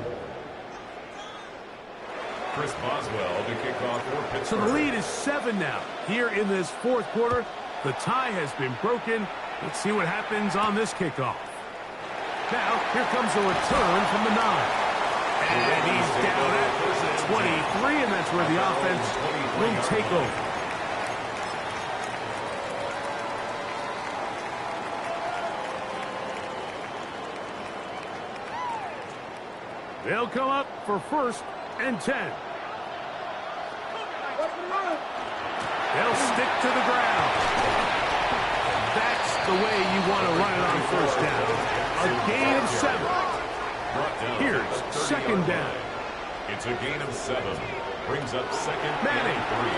Chris Boswell to kick off for Pittsburgh. So the lead is 7 now. Here in this 4th quarter, the tie has been broken. Let's see what happens on this kickoff. Now, here comes a return from the 9. And he's down at 23, and that's where the offense will take over. They'll come up for 1st and 10. They'll stick to the ground. That's the way you want to run it on 1st down. A gain of 7. Here's 2nd down. It's a gain of 7. Brings up 2nd Manning. and 3.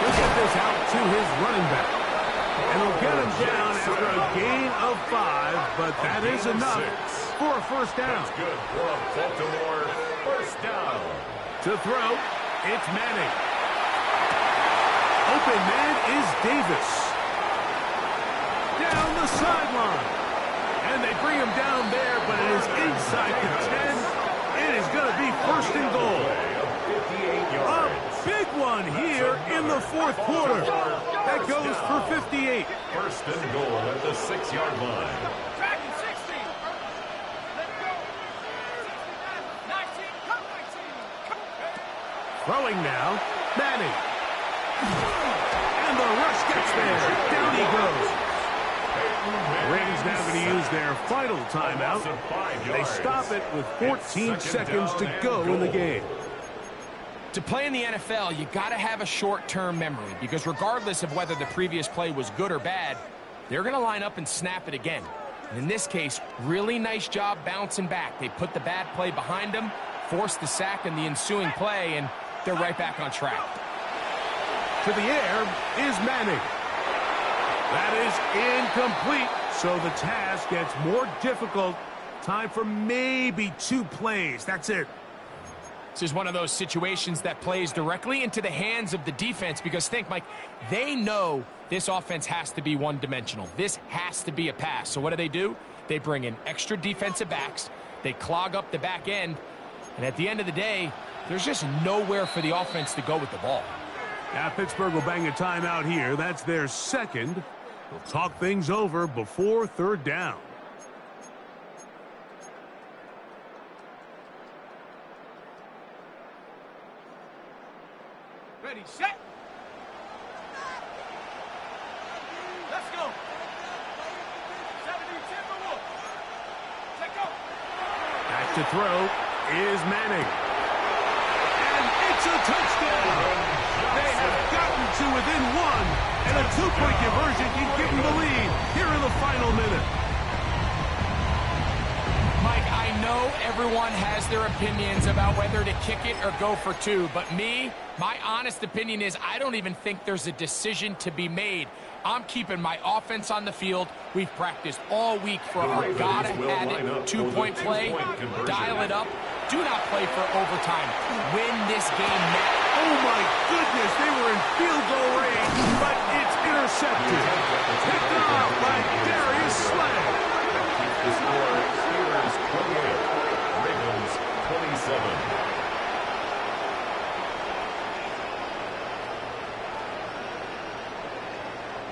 He'll get this out to his running back. And he'll get him down after a gain of 5, but that is enough for a 1st down. That's good for a Baltimore 1st down. To throw, it's Manning. Open man is Davis. Down the sideline. And they bring him down there, but it is inside the 10. It is going to be first and goal. A big one here in the fourth quarter. That goes for 58. First and goal at the 6-yard line. Dragon 60. Let's go. 19. Come 19. Throwing now, Manning. And the rush gets there. Down he goes. Ravens now going to use their final timeout. They stop it with 14 seconds to go in the game. To play in the NFL, you got to have a short-term memory because regardless of whether the previous play was good or bad, they're going to line up and snap it again. And in this case, really nice job bouncing back. They put the bad play behind them, forced the sack in the ensuing play, and they're right back on track. To the air is Manning. That is incomplete, so the task gets more difficult. Time for maybe 2 plays. That's it. This is one of those situations that plays directly into the hands of the defense because think, Mike, they know this offense has to be one-dimensional. This has to be a pass. So what do? They bring in extra defensive backs. They clog up the back end. And at the end of the day, there's just nowhere for the offense to go with the ball. Now Pittsburgh will bang a timeout here. That's their second. They'll talk things over before third down. Ready, set. Let's go. 70 Timberwolves. Take go. Back to throw is Manning. And it's a touchdown. They have gotten to within 1, and a 2-point conversion can give them the lead here in the final minute. Mike, I know everyone has their opinions about whether to kick it or go for 2, but my honest opinion is I don't even think there's a decision to be made. I'm keeping my offense on the field. We've practiced all week for our gotta-have-it 2-point play. Dial it up. Do not play for overtime. Win this game now. Oh, my goodness. They were in field goal range, but it's intercepted. Picked off by Darius Slay. The score, Steelers 28, Ravens 27.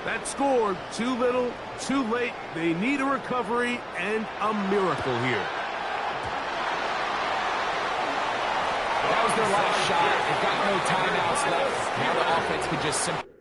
That score, too little, too late. They need a recovery and a miracle here. That was their last shot. They've got no timeouts left. Now the offense can just simply